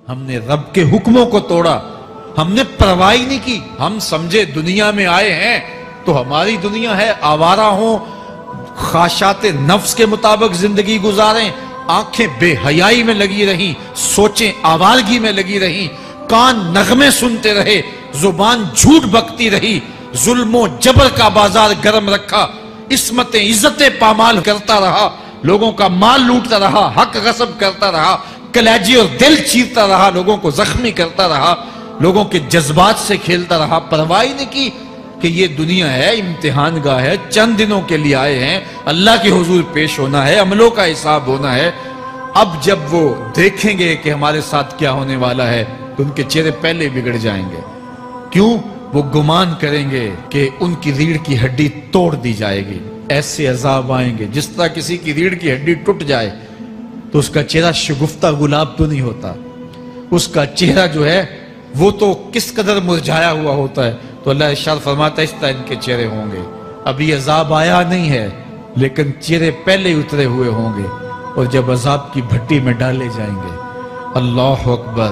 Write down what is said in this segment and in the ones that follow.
ہم نے رب کے حکموں کو توڑا، ہم نے پرواہ ہی نہیں کی۔ ہم سمجھے دنیا میں آئے ہیں تو ہماری دنیا ہے، آوارہ ہوں، خواہشات نفس کے مطابق زندگی گزاریں، آنکھیں بے حیائی میں لگی رہیں، سوچیں آوارگی میں لگی رہیں، کان نغمے سنتے رہے، زبان جھوٹ بکتی رہی، ظلم و جبر کا بازار گرم رکھا، عصمت عزت پامال کرتا رہا، لوگوں کا مال لوٹتا رہا، حق غصب کرتا رہا، کلیجی اور دل چیرتا رہا، لوگوں کو زخمی کرتا رہا، لوگوں کے جذبات سے کھیلتا رہا، پرواہ نہیں کی کہ یہ دنیا ہے، امتحان گاہ ہے، چند دنوں کے لیے آئے ہیں، اللہ کے حضور پیش ہونا ہے، عملوں کا حساب ہونا ہے۔ اب جب وہ دیکھیں گے کہ ہمارے ساتھ کیا ہونے والا ہے تو ان کے چہرے پہلے بگڑ جائیں گے۔ کیوں؟ وہ گمان کریں گے کہ ان کی ریڑھ کی ہڈی توڑ دی جائے گی، ایسے عذاب آئیں گے جس طرح کسی کی ریڑھ کی ہڈی ٹوٹ جائے تو اس کا چہرہ شگفتہ گلاب تو نہیں ہوتا، اس کا چہرہ جو ہے وہ تو کس قدر مرجھایا ہوا ہوتا ہے۔ تو اللہ ارشاد فرماتا ہے اس طرح ان کے چہرے ہوں گے۔ ابھی عذاب آیا نہیں ہے لیکن چہرے پہلے اترے ہوئے ہوں گے، اور جب عذاب کی بھٹی میں ڈالے جائیں گے، اللہ اکبر،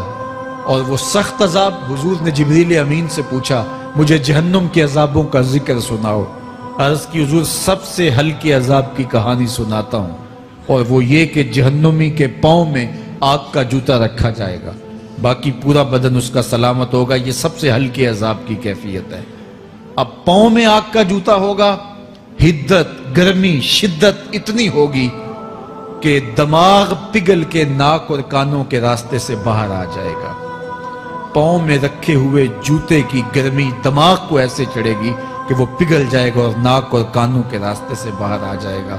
اور وہ سخت عذاب، حضور نے جبریل امین سے پوچھا مجھے جہنم کے عذابوں کا ذکر سناؤ۔ عرض کی حضور سب سے ہلکے عذاب کی کہانی سناتا ہوں، اور وہ یہ کہ جہنمی کے پاؤں میں آگ کا جوتا رکھا جائے گا، باقی پورا بدن اس کا سلامت ہوگا۔ یہ سب سے ہلکے عذاب کی کیفیت ہے۔ اب پاؤں میں آگ کا جوتا ہوگا، حدت، گرمی، شدت اتنی ہوگی کہ دماغ پگھل کے ناک اور کانوں کے راستے سے باہر آ جائے گا۔ پاؤں میں رکھے ہوئے جوتے کی گرمی دماغ کو ایسے چڑھے گی کہ وہ پگھل جائے گا اور ناک اور کانوں کے راستے سے باہر آ جائے گا۔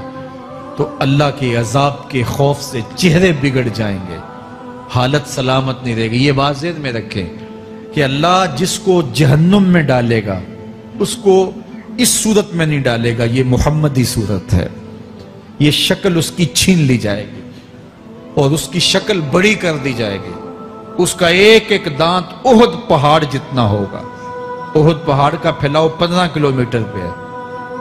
تو اللہ کے عذاب کے خوف سے چہرے بگڑ جائیں گے، حالت سلامت نہیں رہے گی۔ یہ بات ذہن میں رکھیں کہ اللہ جس کو جہنم میں ڈالے گا اس کو اس صورت میں نہیں ڈالے گا، یہ محمدی صورت ہے، یہ شکل اس کی چھین لی جائے گی اور اس کی شکل بڑی کر دی جائے گی۔ اس کا ایک ایک دانت احد پہاڑ جتنا ہوگا۔ احد پہاڑ کا پھیلاؤ 15 کلومیٹر پہ ہے،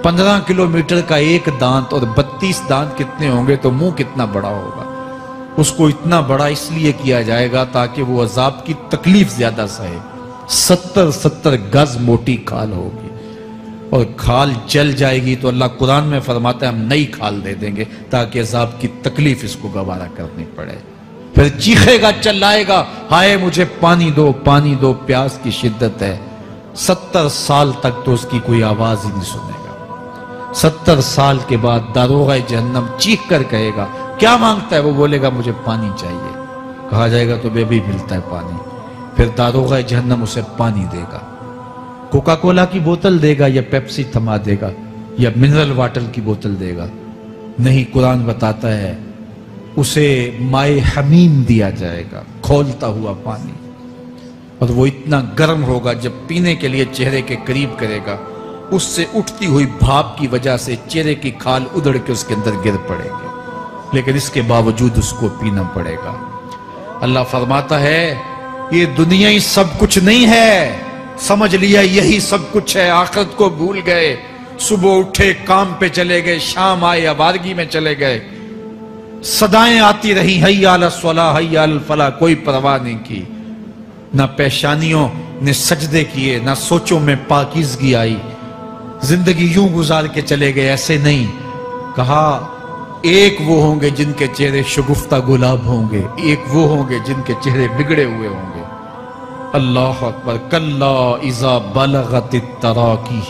15 کلومیٹر کا ایک دانت، اور 32 دانت کتنے ہوں گے تو منہ کتنا بڑا ہوگا۔ اس کو اتنا بڑا اس لیے کیا جائے گا تاکہ وہ عذاب کی تکلیف زیادہ سہے۔ 70 گز موٹی کھال ہوگی، اور کھال جل جائے گی تو اللہ قرآن میں فرماتا ہے ہم نئی کھال دے دیں گے تاکہ عذاب کی تکلیف اس کو گوارا کرنی پڑے۔ پھر چیخے گا، چلائے گا، ہائے مجھے پانی دو، پانی دو، پیاس کی شدت ہے۔ 70 سال تک تو اس کی کوئی آواز ہی نہیں سنے گا۔ 70 سال کے بعد داروغہ جہنم چیخ کر کہے گا کیا مانگتا ہے؟ وہ بولے گا مجھے پانی چاہیے۔ کہا جائے گا تو بے بھی ملتا ہے پانی۔ پھر داروغہ جہنم اسے پانی دے گا، کوکا کولا کی بوتل دے گا یا پیپسی تھما دے گا یا منرل واٹر کی بوتل دے گا؟ نہیں، قرآن بتاتا ہے اسے مائے حمیم دیا جائے گا، کھولتا ہوا پانی، اور وہ اتنا گرم ہوگا جب پینے کے لیے چہرے کے قریب کرے گا اس سے اٹھتی ہوئی بھاپ کی وجہ سے چہرے کی کھال ادھڑ کے اس کے اندر گر پڑے گی، لیکن اس کے باوجود اس کو پینا پڑے گا۔ اللہ فرماتا ہے یہ دنیا ہی سب کچھ نہیں ہے، سمجھ لیا یہی سب کچھ ہے، آخرت کو بھول گئے، صبح اٹھے کام پہ چلے گئے، شام آئے آوارگی میں چلے گئے، صدائیں آتی رہی حی علی الصلاح حی علی الفلاح، کوئی پرواہ نہیں کی، نہ پیشانیوں نے سجدے کیے، نہ سوچوں میں پاکیزگی آئی، زندگی یوں گزار کے چلے گئے۔ ایسے نہیں، کہا ایک وہ ہوں گے جن کے چہرے شگفتہ گلاب ہوں گے، ایک وہ ہوں گے جن کے چہرے بگڑے ہوئے ہوں گے۔ اللہ اکبر، کلا اذا بلغت التراقی،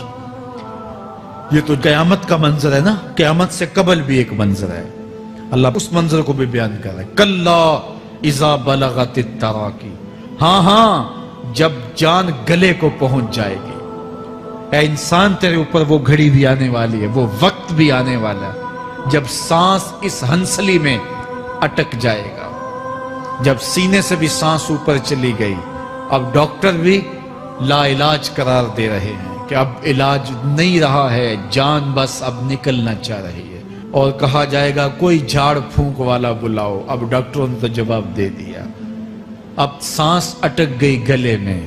یہ تو قیامت کا منظر ہے نا، قیامت سے قبل بھی ایک منظر ہے، اللہ اس منظر کو بھی بیان کر رہا ہے، کلا اذا بلغت التراقی، ہاں جب جان گلے کو پہنچ جائے گی۔ اے انسان تیرے اوپر وہ گھڑی بھی آنے والی ہے، وہ وقت بھی آنے والا ہے جب سانس اس ہنسلی میں اٹک جائے گا، جب سینے سے بھی سانس اوپر چلی گئی، اب ڈاکٹر بھی لا علاج قرار دے رہے ہیں کہ اب علاج نہیں رہا ہے، جان بس اب نکلنا چاہ رہی ہے، اور کہا جائے گا کوئی جھاڑ پھونک والا بلاؤ، اب ڈاکٹروں نے تو جواب دے دیا، اب سانس اٹک گئی گلے میں،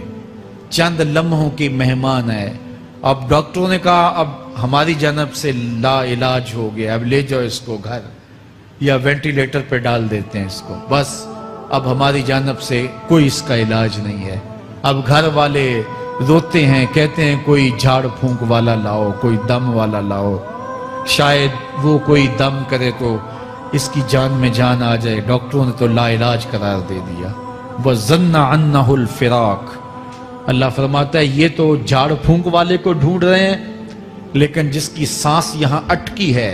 چند لمحوں کی مہمان ہے، اب ڈاکٹروں نے کہا اب ہماری جانب سے لا علاج ہو گیا، اب لے جاؤ اس کو گھر، یا وینٹیلیٹر پہ ڈال دیتے ہیں اس کو، بس اب ہماری جانب سے کوئی اس کا علاج نہیں ہے۔ اب گھر والے روتے ہیں، کہتے ہیں کوئی جھاڑ پھونک والا لاؤ، کوئی دم والا لاؤ، شاید وہ کوئی دم کرے تو اس کی جان میں جان آ جائے۔ ڈاکٹروں نے تو لا علاج قرار دے دیا۔ وَظَنَّ عَنَّهُ الْفِرَاقِ، اللہ فرماتا ہے یہ تو جھاڑ پھونک والے کو ڈھونڈ رہے ہیں، لیکن جس کی سانس یہاں اٹکی ہے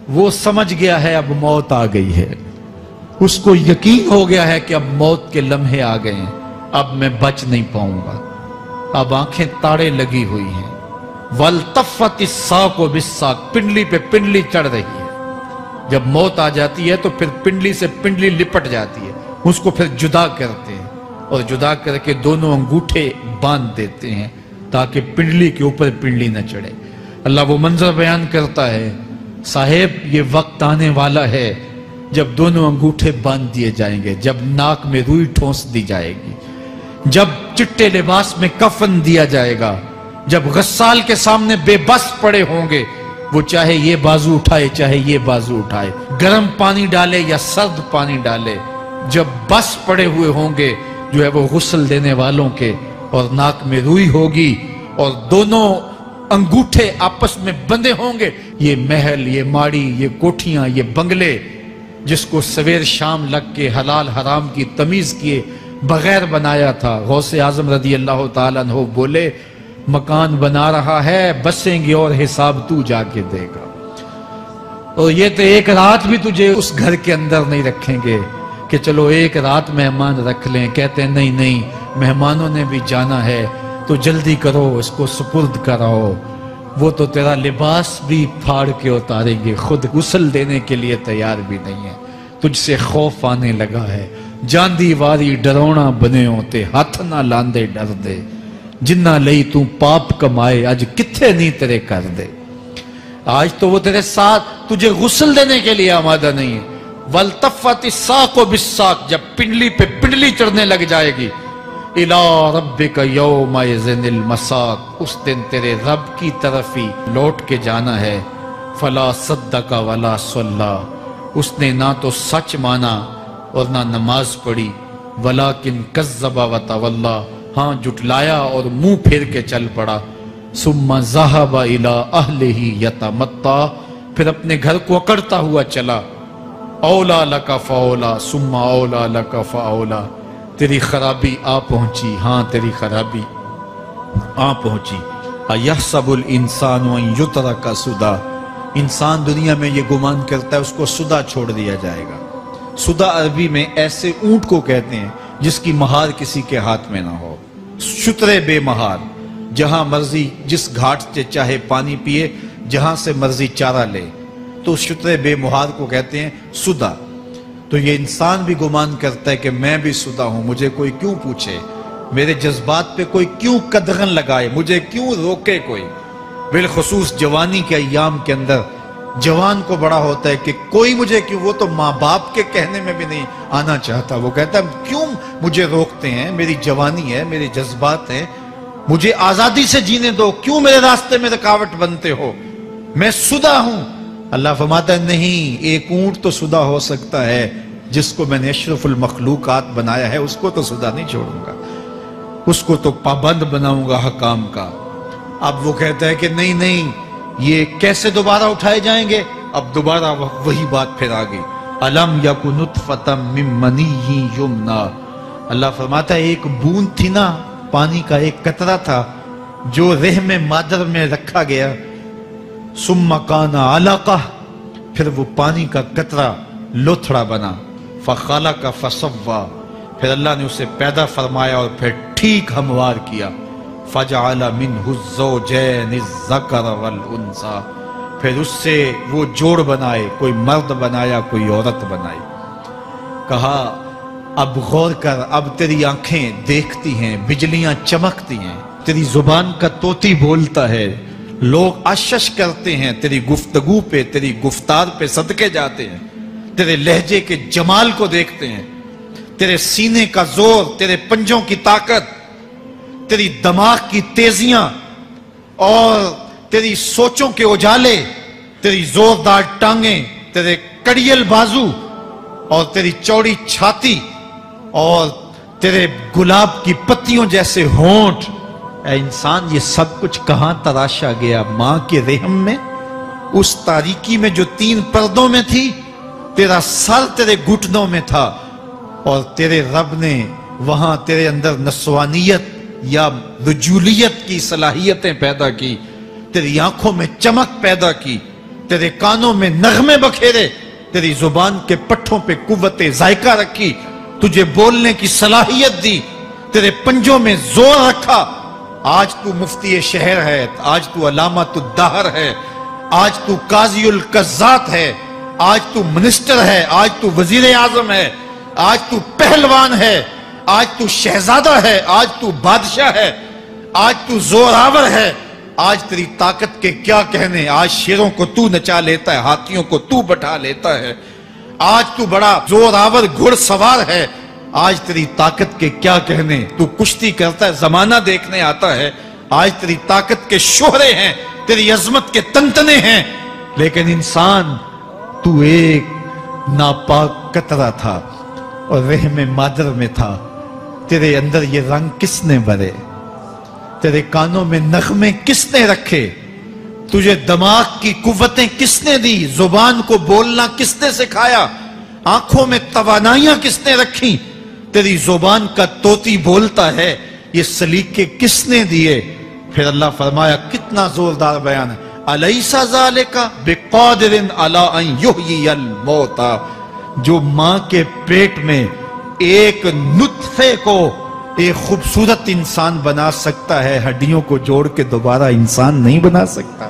وہ سمجھ گیا ہے اب موت آ گئی ہے، اس کو یقین ہو گیا ہے کہ اب موت کے لمحے آ گئے ہیں، اب میں بچ نہیں پاؤں گا۔ اب آنکھیں تاڑے لگی ہوئی ہیں۔ وَالْتَفَّتِ السَّاقُ بِالسَّاقِ، پنڈلی پہ پنڈلی چڑھ رہی ہے۔ جب موت آ جاتی ہے تو پھر پنڈلی سے پنڈلی لپٹ جاتی ہے، اس کو پھر جدا کرتے ہیں اور جدا کر کے دونوں انگوٹھے باندھ دیتے ہیں تاکہ پنڈلی کے اوپر پنڈلی نہ چڑھے۔ اللہ وہ منظر بیان کرتا ہے، صاحب یہ وقت آنے والا ہے جب دونوں انگوٹھے باندھ دیے جائیں گے، جب ناک میں روئی ٹھونس دی جائے گی، جب چٹے لباس میں کفن دیا جائے گا، جب غسال کے سامنے بے بس پڑے ہوں گے، وہ چاہے یہ بازو اٹھائے چاہے یہ بازو اٹھائے، گرم پانی ڈالے یا سرد پانی ڈالے، جب بس پڑے ہوئے ہوں گے جو ہے وہ غسل دینے والوں کے، اور ناک میں روئی ہوگی اور دونوں انگوٹھے آپس میں بندے ہوں گے۔ یہ محل، یہ ماڑی، یہ کوٹھیاں، یہ بنگلے جس کو سویر شام لگ کے حلال حرام کی تمیز کیے بغیر بنایا تھا، غوث اعظم رضی اللہ تعالیٰ عنہ بولے مکان بنا رہا ہے، بسیں گے اور حساب تو جا کے دے گا، اور یہ تو ایک رات بھی تجھے اس گھر کے اندر نہیں رکھیں گے کہ چلو ایک رات مہمان رکھ لیں۔ کہتے ہیں نہیں نہیں، مہمانوں نے بھی جانا ہے تو جلدی کرو، اس کو سپرد کراؤ، وہ تو تیرا لباس بھی پھاڑ کے اتاریں گے، خود غسل دینے کے لیے تیار بھی نہیں ہے، تجھ سے خوف آنے لگا ہے۔ جاندی واری ڈرونا بنے ہوتے، ہاتھ نہ لاندے ڈر دے، جنہ لئی تو پاپ کمائے اج کتھے نہیں تیرے کر دے۔ آج تو وہ تیرے ساتھ تجھے غسل دینے کے لیے آمادہ نہیں ہے۔ وَالْتَفَّتِ السَّاقُ بِالسَّاقِ، جب پنڈلی پہ پنڈلی چڑھنے لگ جائے گی، إِلَىٰ رَبِّكَ يَوْمَئِذٍ الْمَسَاقُ، اس دن تیرے رب کی طرف ہی لوٹ کے جانا ہے۔ فَلَا صَدَّقَ وَلَا صَلَّىٰ، اس نے نہ تو سچ مانا اور نہ نماز پڑھی، وَلَٰكِنْ كَذَّبَ وَتَوَلَّىٰ، ہاں جھٹلایا اور منہ پھیر کے چل پڑا۔ ثُمَّ ذَهَبَ إِلَىٰ أَهْلِهِ يَتَمَطَّىٰ، پھر اپنے گھر کو اکڑتا ہوا چلا۔ اولا لک فاولا ثم اولا لک فاولا، تیری خرابی آ پہنچی، ہاں تیری خرابی آ پہنچی۔ ایحسب الانسان ان یترک سدی، انسان دنیا میں یہ گمان کرتا ہے اس کو سدا چھوڑ دیا جائے گا۔ سدا عربی میں ایسے اونٹ کو کہتے ہیں جس کی مہار کسی کے ہاتھ میں نہ ہو، شترے بے مہار، جہاں مرضی جس گھاٹ سے چاہے پانی پیے، جہاں سے مرضی چارہ لے، تو شترے بے مہار کو کہتے ہیں سدا۔ تو یہ انسان بھی گمان کرتا ہے کہ میں بھی سدا ہوں، مجھے کوئی کیوں پوچھے، میرے جذبات پہ کوئی کیوں قدغن لگائے، مجھے کیوں روکے کوئی۔ بالخصوص جوانی کے ایام کے اندر جوان کو بڑا ہوتا ہے کہ کوئی مجھے کیوں، وہ تو ماں باپ کے کہنے میں بھی نہیں آنا چاہتا، وہ کہتا ہے کیوں مجھے روکتے ہیں، میری جوانی ہے، میرے جذبات ہیں، مجھے آزادی سے جینے دو، کیوں میرے راستے میں رکاوٹ بنتے ہو، میں سدا ہوں۔ اللہ فرماتا ہے نہیں، ایک اونٹ تو سدا ہو سکتا ہے، جس کو میں نے اشرف المخلوقات بنایا ہے اس کو تو سدا نہیں چھوڑوں گا، اس کو تو پابند بناؤں گا حکام کا۔ اب وہ کہتا ہے کہ نہیں نہیں، یہ کیسے دوبارہ اٹھائے جائیں گے؟ اب دوبارہ وہی بات پھر آ گئی، الم یک نطفۃ من منی یمنی، اللہ فرماتا ہے ایک بوند تھی نا، پانی کا ایک قطرہ تھا جو رحم مادر میں رکھا گیا، ثم کان علقہ، پھر وہ پانی کا قطرہ لوتھڑا بنا، فخلق فسوی، پھر اللہ نے اسے پیدا فرمایا اور پھر ٹھیک ہموار کیا، فجعل منہ الزوجین الذکر والانثی، پھر اس سے وہ جوڑ بنائے، کوئی مرد بنایا کوئی عورت بنائی۔ کہا اب غور کر، اب تیری آنکھیں دیکھتی ہیں، بجلیاں چمکتی ہیں، تیری زبان کا طوطی بولتا ہے، لوگ اشش کرتے ہیں تیری گفتگو پہ، تیری گفتار پہ صدقے جاتے ہیں، تیرے لہجے کے جمال کو دیکھتے ہیں، تیرے سینے کا زور، تیرے پنجوں کی طاقت، تیری دماغ کی تیزیاں اور تیری سوچوں کے اجالے، تیری زوردار ٹانگیں، تیرے کڑیل بازو اور تیری چوڑی چھاتی اور تیرے گلاب کی پتیوں جیسے ہونٹ، اے انسان یہ سب کچھ کہاں تراشا گیا؟ ماں کے رحم میں، اس تاریکی میں جو 3 پردوں میں تھی، تیرا سر تیرے گھٹنوں میں تھا، اور تیرے رب نے وہاں تیرے اندر نسوانیت یا رجولیت کی صلاحیتیں پیدا کی، تیری آنکھوں میں چمک پیدا کی، تیرے کانوں میں نغمے بکھیرے، تیری زبان کے پٹھوں پہ قوت ذائقہ رکھی، تجھے بولنے کی صلاحیت دی، تیرے پنجوں میں زور رکھا۔ آج تو مفتی شہر ہے، آج تو علامۃ الدہر ہے، آج تو قاضی القضات ہے، آج تو منسٹر ہے، آج تو وزیر اعظم ہے، آج تو پہلوان ہے، آج تو شہزادہ ہے، آج تو بادشاہ ہے، آج تو زوراور ہے، آج تیری طاقت کے کیا کہنے؟ آج شیروں کو تو نچا لیتا ہے، ہاتھیوں کو تو بٹھا لیتا ہے، آج تو بڑا زوراور گھڑ سوار ہے، آج تیری طاقت کے کیا کہنے؟ تو کشتی کرتا ہے، زمانہ دیکھنے آتا ہے، آج تیری طاقت کے شوہرے ہیں، تیری عظمت کے تنتنے ہیں، لیکن انسان تو ایک ناپاک قطرہ تھا اور رحم مادر میں تھا۔ تیرے اندر یہ رنگ کس نے بھرے؟ تیرے کانوں میں نغمے کس نے رکھے؟ تجھے دماغ کی قوتیں کس نے دی؟ زبان کو بولنا کس نے سکھایا؟ آنکھوں میں توانائیاں کس نے رکھی؟ تیری زبان کا طوطی بولتا ہے، یہ سلیقے کس نے دیے؟ پھر اللہ فرمایا، کتنا زوردار بیان ہے، الیس ذالک بقادر علی ان یحیی الموتى، جو ماں کے پیٹ میں ایک نطفے کو ایک خوبصورت انسان بنا سکتا ہے، ہڈیوں کو جوڑ کے دوبارہ انسان نہیں بنا سکتا؟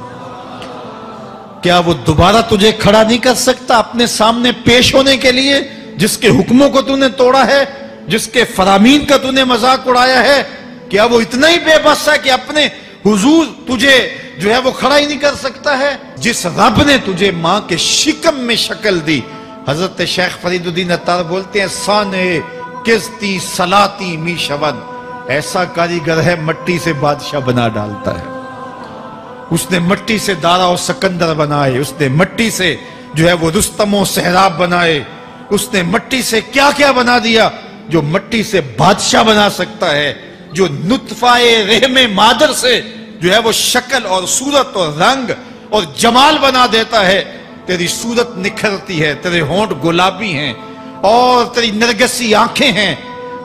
کیا وہ دوبارہ تجھے کھڑا نہیں کر سکتا اپنے سامنے پیش ہونے کے لیے، جس کے حکموں کو تو نے توڑا ہے، جس کے فرامین کا تو نے مذاق اڑایا ہے؟ کیا وہ اتنا ہی بے بس ہے کہ اپنے حضور تجھے جو ہے وہ کھڑا ہی نہیں کر سکتا ہے؟ جس رب نے تجھے ماں کے شکم میں شکل دی، حضرت شیخ فرید الدین عطار بولتے ہیں، سانے کستی سلاتی می شود، ایسا کاریگر ہے مٹی سے بادشاہ بنا ڈالتا ہے۔ اس نے مٹی سے دارا و سکندر بنائے، اس نے مٹی سے جو ہے وہ رستم و سہراب بنائے، اس نے مٹی سے کیا کیا بنا دیا، جو مٹی سے بادشاہ بنا سکتا ہے، جو نطفہ رحم مادر سے جو ہے وہ شکل اور صورت اور رنگ اور جمال بنا دیتا ہے۔ تیری صورت نکھرتی ہے، تیرے ہونٹ گلابی ہیں، اور تیری نرگسی آنکھیں ہیں،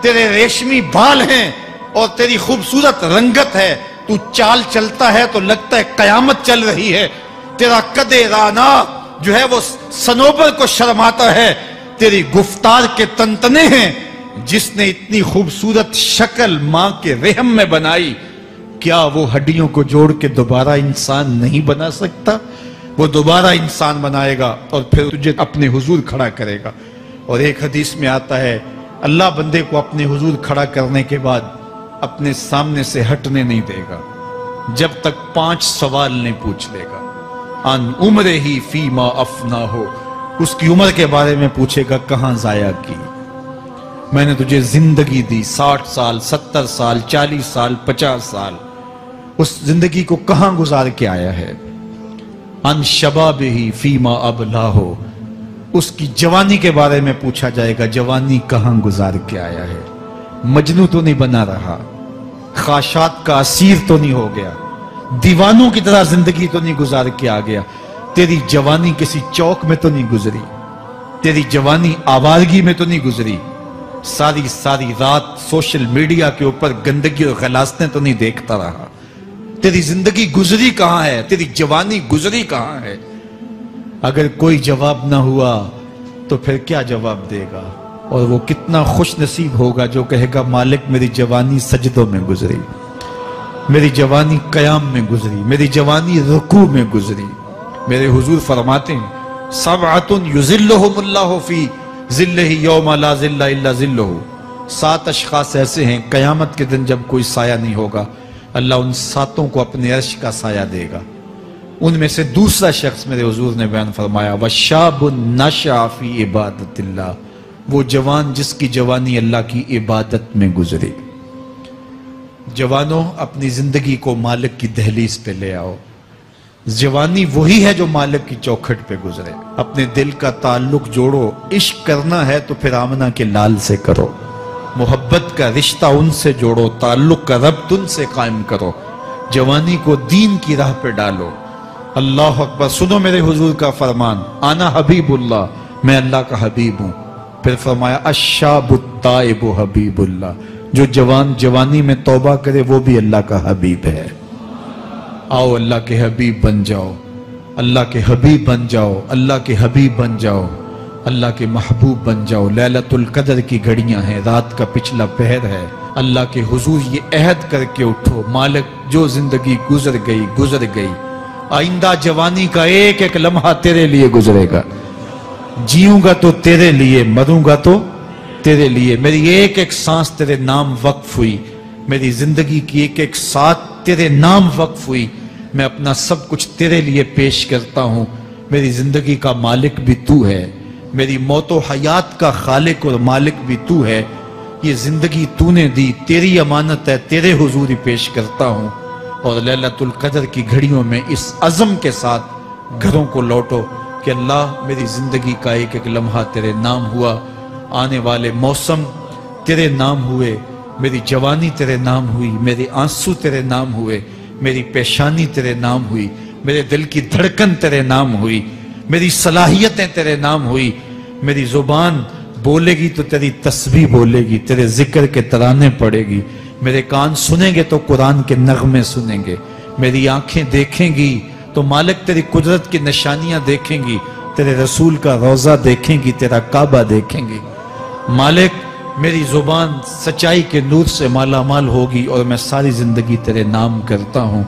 تیرے ریشمی بال ہیں، اور تیری خوبصورت رنگت ہے، تو چال چلتا ہے تو لگتا ہے قیامت چل رہی ہے، تیرا قد رانا جو ہے وہ صنوبر کو شرماتا ہے، تیری گفتار کے تنتنے ہیں۔ جس نے اتنی خوبصورت شکل ماں کے رحم میں بنائی، کیا وہ ہڈیوں کو جوڑ کے دوبارہ انسان نہیں بنا سکتا؟ وہ دوبارہ انسان بنائے گا اور پھر تجھے اپنے حضور کھڑا کرے گا۔ اور ایک حدیث میں آتا ہے، اللہ بندے کو اپنے حضور کھڑا کرنے کے بعد اپنے سامنے سے ہٹنے نہیں دے گا جب تک 5 سوال نہیں پوچھ لے گا۔ ان عمرہ ہی فیما افنا ہو، اس کی عمر کے بارے میں پوچھے گا، کہاں ضائع کی؟ میں نے تجھے زندگی دی، 60 سال 70 سال 40 سال 50 سال، اس زندگی کو کہاں گزار کے آیا ہے؟ ان شباب ہی فیما ابلا ہو، اس کی جوانی کے بارے میں پوچھا جائے گا، جوانی کہاں گزار کے آیا ہے؟ مجنو تو نہیں بنا رہا، خواہشات کا اسیر تو نہیں ہو گیا، دیوانوں کی طرح زندگی تو نہیں گزار کے آ گیا؟ تیری جوانی کسی چوک میں تو نہیں گزری، تیری جوانی آوارگی میں تو نہیں گزری، ساری رات سوشل میڈیا کے اوپر گندگی اور غلاظتیں تو نہیں دیکھتا رہا؟ تیری زندگی گزری کہاں ہے؟ تیری جوانی گزری کہاں ہے؟ اگر کوئی جواب نہ ہوا تو پھر کیا جواب دے گا؟ اور وہ کتنا خوش نصیب ہوگا جو کہے گا، مالک میری جوانی سجدوں میں گزری، میری جوانی قیام میں گزری، میری جوانی رکوع میں گزری۔ میرے حضور فرماتے ہیں، سبعۃ یظلھم اللہ فی ظلہ یوم لا ظل الا ظلہ، 7 اشخاص ایسے ہیں قیامت کے دن جب کوئی سایہ نہیں ہوگا، اللہ ان 7 کو اپنے عرش کا سایہ دے گا۔ ان میں سے دوسرا شخص میرے حضور نے بیان فرمایا، وَشَابٌ نَشَأَ فِي عِبَادَةِ اللَّهِ، وہ جوان جس کی جوانی اللہ کی عبادت میں گزری۔ جوانوں، اپنی زندگی کو مالک کی دہلیز پہ لے آؤ۔ جوانی وہی ہے جو مالک کی چوکھٹ پہ گزرے۔ اپنے دل کا تعلق جوڑو، عشق کرنا ہے تو پھر آمنہ کے لال سے کرو، محبت کا رشتہ ان سے جوڑو، تعلق کا ربط ان سے قائم کرو، جوانی کو دین کی راہ پہ ڈالو۔ اللہ اکبر۔ سنو میرے حضور کا فرمان، انا حبیب اللہ، میں اللہ کا حبیب ہوں۔ پھر فرمایا الشاب التائب حبیب اللہ، جو جوان جوانی میں توبہ کرے وہ بھی اللہ کا حبیب ہے۔ آؤ اللہ کے حبیب بن جاؤ، اللہ کے حبیب بن جاؤ، اللہ کے حبیب بن جاؤ، اللہ کے محبوب بن جاؤ۔ لیلۃ القدر کی گھڑیاں ہیں، رات کا پچھلا پہر ہے، اللہ کے حضور یہ عہد کر کے اٹھو، مالک جو زندگی گزر گئی، آئندہ جوانی کا ایک ایک لمحہ تیرے لیے گزرے گا، جیوں گا تو تیرے لیے، مروں گا تو تیرے لیے۔ میری ایک ایک سانس تیرے نام وقف ہوئی، میری زندگی کی ایک ایک ساتھ تیرے نام وقف ہوئی، میں اپنا سب کچھ تیرے لیے پیش کرتا ہوں۔ میری زندگی کا مالک بھی تو ہے، میری موت و حیات کا خالق اور مالک بھی تو ہے، یہ زندگی تو نے دی، تیری امانت ہے، تیرے حضور ہی پیش کرتا ہوں۔ اور لیلۃ القدر کی گھڑیوں میں اس عزم کے ساتھ گھروں کو لوٹو کہ اللہ میری زندگی کا ایک ایک لمحہ تیرے نام ہوا، آنے والے موسم تیرے نام ہوئے، میری جوانی تیرے نام ہوئی، میرے آنسو تیرے نام ہوئے، میری پیشانی تیرے نام ہوئی، میرے دل کی دھڑکن تیرے نام ہوئی، میری صلاحیتیں تیرے نام ہوئی، میری زبان بولے گی تو تیری تسبیح بولے گی، تیرے ذکر کے ترانے پڑے گی، میرے کان سنیں گے تو قرآن کے نغمے سنیں گے، میری آنکھیں دیکھیں گی تو مالک تیری قدرت کی نشانیاں دیکھیں گی، تیرے رسول کا روضہ دیکھیں گی، تیرا کعبہ دیکھیں گی۔ مالک میری زبان سچائی کے نور سے مالا مال ہوگی اور میں ساری زندگی تیرے نام کرتا ہوں۔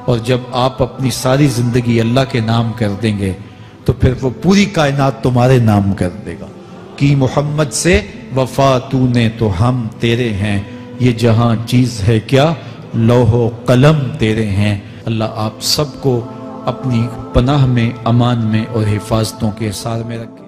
اور جب آپ اپنی ساری زندگی اللہ کے نام کر دیں گے تو پھر وہ پوری کائنات تمہارے نام کر دے گا۔ کی محمد سے وفا تو نے تو ہم تیرے ہیں، یہ جہاں چیز ہے کیا لوح و قلم تیرے ہیں۔ اللہ آپ سب کو اپنی پناہ میں، امان میں اور حفاظتوں کے حصار میں رکھے۔